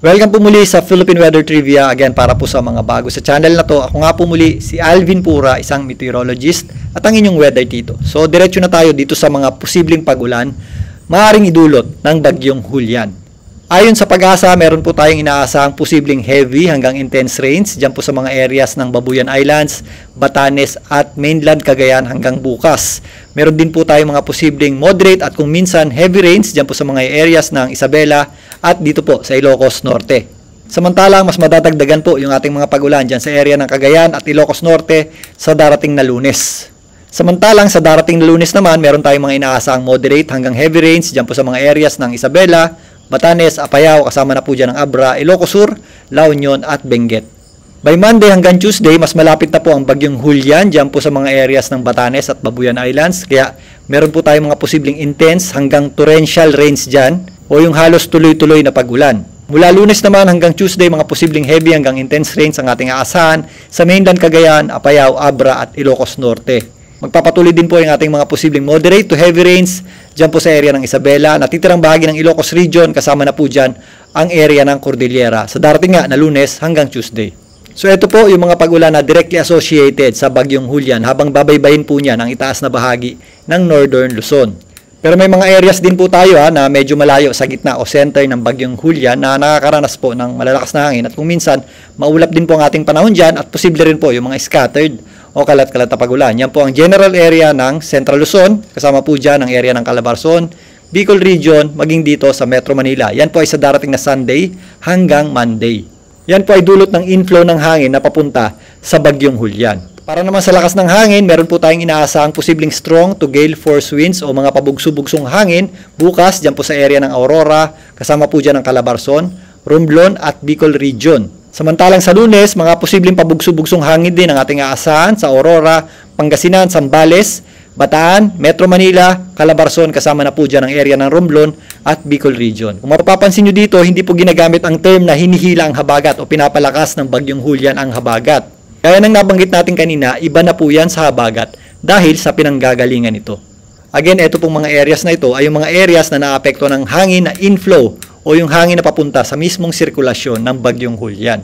Welcome po muli sa Philippine Weather Trivia. Again, para po sa mga bago sa channel na to, ako nga po muli si Alvin Pura, isang meteorologist at ang inyong weather tito. So, diretso na tayo dito sa mga posibleng pag-ulan maaaring idulot ng bagyong Julian. Ayon sa Pag-asa, meron po tayong inaasahang posibleng heavy hanggang intense rains dyan po sa mga areas ng Babuyan Islands, Batanes at mainland Cagayan hanggang bukas. Meron din po tayong mga posibleng moderate at kung minsan heavy rains dyan po sa mga areas ng Isabela at dito po sa Ilocos Norte. Samantalang mas madadagdagan po yung ating mga pag-ulan dyan sa area ng Cagayan at Ilocos Norte sa darating na Lunes. Samantalang sa darating na Lunes naman, meron tayong mga inaasahang moderate hanggang heavy rains dyan po sa mga areas ng Isabela, Batanes, Apayao, kasama na po dyan ang Abra, Ilocos Sur, La Union at Benguet. By Monday hanggang Tuesday, mas malapit na po ang bagyong Julian dyan po sa mga areas ng Batanes at Babuyan Islands. Kaya meron po tayong mga posibleng intense hanggang torrential rains dyan o yung halos tuloy-tuloy na pag-ulan. Mula Lunes naman hanggang Tuesday, mga posibleng heavy hanggang intense rains ang ating aasahan sa mainland Cagayan, Apayao, Abra at Ilocos Norte. Magpapatuloy din po yung ating mga posibleng moderate to heavy rains dyan po sa area ng Isabela, natitirang bahagi ng Ilocos Region, kasama na po dyan ang area ng Cordillera sa darating nga na Lunes hanggang Tuesday. So ito po yung mga pag-ulan na directly associated sa bagyong Julian habang babaybayin po niya ng itaas na bahagi ng Northern Luzon. Pero may mga areas din po tayo na medyo malayo sa gitna o center ng bagyong Julian na nakakaranas po ng malalakas na hangin at kung minsan maulap din po ang ating panahon dyan at posible rin po yung mga scattered o kalat-kalat na pag-ulan. Yan po ang general area ng Central Luzon, kasama po dyan ang area ng Calabarzon, Bicol Region, maging dito sa Metro Manila. Yan po ay sa darating na Sunday hanggang Monday. Yan po ay dulot ng inflow ng hangin na papunta sa bagyong Julian. Para naman sa lakas ng hangin, meron po tayong inaasahang posibleng strong to gale force winds o mga pabugso-bugsong hangin bukas dyan po sa area ng Aurora, kasama po dyan ang Calabarzon, Romblon at Bicol Region. Samantalang sa Lunes, mga posibleng pabugso-bugsong hangin din ang ating aasahan sa Aurora, Pangasinan, Zambales, Bataan, Metro Manila, Calabarzon, kasama na po dyan ang area ng Romblon at Bicol Region. Kung mapapansin nyo dito, hindi po ginagamit ang term na hinihila ang habagat o pinapalakas ng bagyong Julian ang habagat. Kaya nang nabanggit natin kanina, iba na po yan sa habagat dahil sa pinanggagalingan ito. Again, ito pong mga areas na ito ay yung mga areas na naapekto ng hangin na inflow o yung hangin na papunta sa mismong sirkulasyon ng bagyong Julian.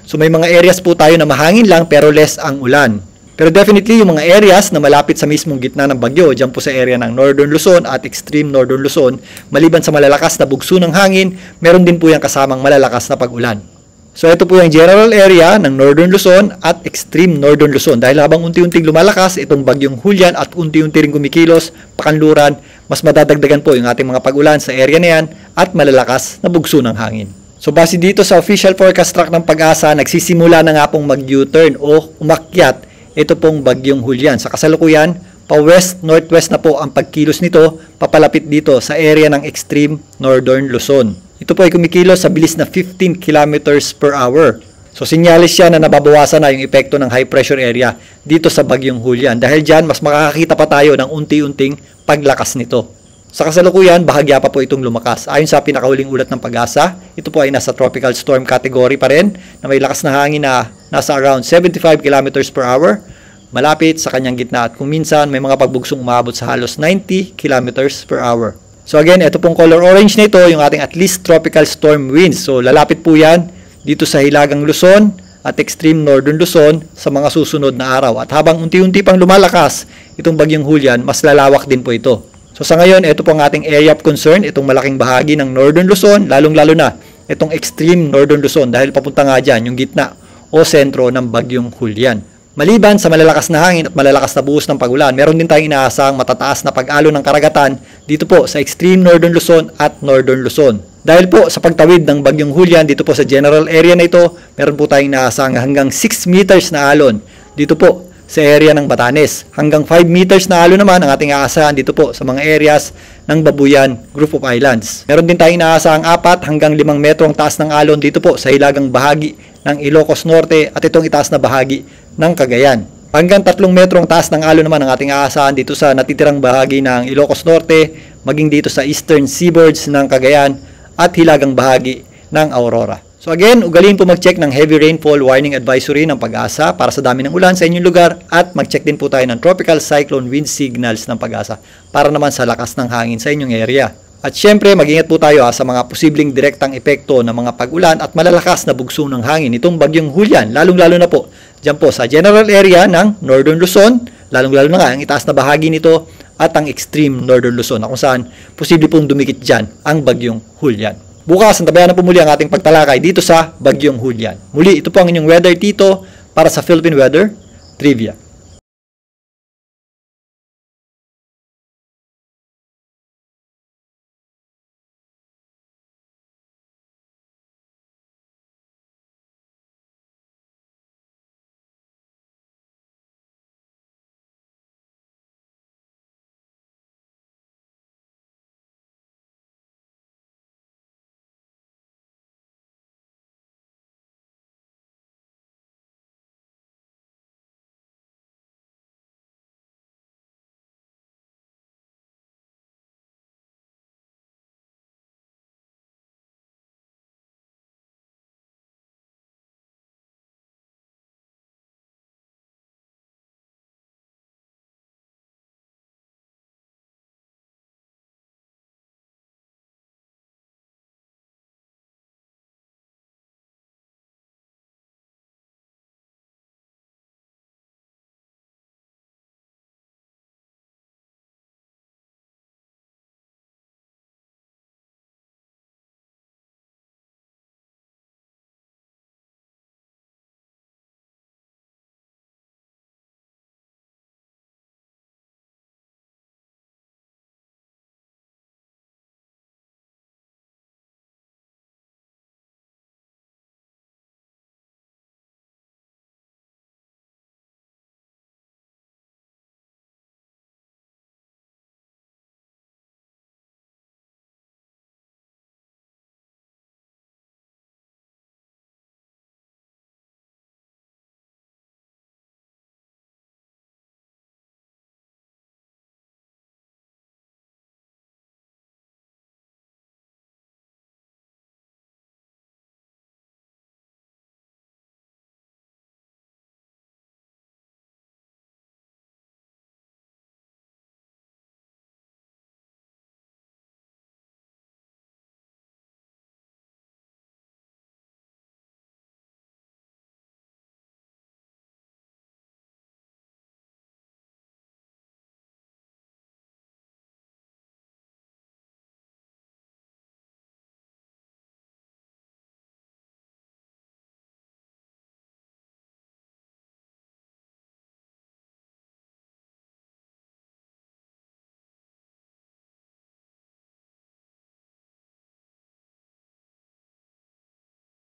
So may mga areas po tayo na mahangin lang pero less ang ulan. Pero definitely yung mga areas na malapit sa mismong gitna ng bagyo, dyan po sa area ng Northern Luzon at extreme Northern Luzon, maliban sa malalakas na bugso ng hangin, meron din po yung kasamang malalakas na pag-ulan. So ito po yung general area ng Northern Luzon at extreme Northern Luzon. Dahil habang unti-unting lumalakas itong bagyong Julian at unti-unti ring kumikilos, pakanluran, mas madadagdagan po yung ating mga pag-ulan sa area na yan at malalakas na bugso ng hangin. So base dito sa official forecast track ng Pag-asa, nagsisimula na nga pong mag-U-turn o umakyat ito pong bagyong Julian. Sa kasalukuyan, pa-west-northwest na po ang pagkilos nito papalapit dito sa area ng extreme Northern Luzon. Ito po ay kumikilos sa bilis na 15 kilometers per hour. So sinyalis siya na nababawasan na yung epekto ng high pressure area dito sa bagyong Julian. Dahil dyan, mas makakakita pa tayo ng unti-unting paglakas nito. Sa kasalukuyan, bahagya pa po itong lumakas. Ayon sa pinakahuling ulat ng Pag-asa, ito po ay nasa tropical storm category pa rin na may lakas na hangin na nasa around 75 kilometers per hour. Malapit sa kanyang gitna at kung minsan may mga pagbugsong umabot sa halos 90 kilometers per hour. So again, ito pong color orange nito, yung ating at least tropical storm winds. So lalapit po yan dito sa Hilagang Luzon at extreme Northern Luzon sa mga susunod na araw. At habang unti-unti pang lumalakas itong bagyong Julian, mas lalawak din po ito. So sa ngayon, ito po ang ating area of concern, itong malaking bahagi ng Northern Luzon, lalong-lalo na itong extreme Northern Luzon dahil papunta nga dyan yung gitna o sentro ng bagyong Julian. Maliban sa malalakas na hangin at malalakas na buhos ng pag-ulan, meron din tayong inaasahang matataas na pag-alo ng karagatan dito po sa extreme Northern Luzon at Northern Luzon. Dahil po sa pagtawid ng bagyong Julian dito po sa general area na ito, meron po tayong inaasahang hanggang 6 meters na alon dito po sa area ng Batanes. Hanggang 5 meters na alon naman ang ating aasahan dito po sa mga areas ng Babuyan Group of Islands. Meron din tayong inaasahang 4 hanggang 5 metro ang taas ng alon dito po sa hilagang bahagi ng Ilocos Norte at itong itaas na bahagi ng Cagayan. Hanggang 3 metro ang taas ng alon naman ang ating aasahan dito sa natitirang bahagi ng Ilocos Norte, maging dito sa eastern seaboards ng Cagayan at hilagang bahagi ng Aurora. So again, ugaliin po mag-check ng heavy rainfall warning advisory ng Pag-asa para sa dami ng ulan sa inyong lugar at mag-check din po tayo ng tropical cyclone wind signals ng Pag-asa para naman sa lakas ng hangin sa inyong area. At syempre, mag-ingat po tayo sa mga posibleng direktang epekto ng mga pag-ulan at malalakas na bugso ng hangin itong bagyong Julian, lalong-lalo na po dyan po sa general area ng Northern Luzon, lalong-lalo na nga ang itaas na bahagi nito at ang extreme Northern Luzon, na kung saan posible pong dumikit dyan ang bagyong Julian. Bukas, antabayan na po muli ang ating pagtalakay dito sa bagyong Julian. Muli, ito po ang inyong Weather Tito para sa Philippine Weather Trivia.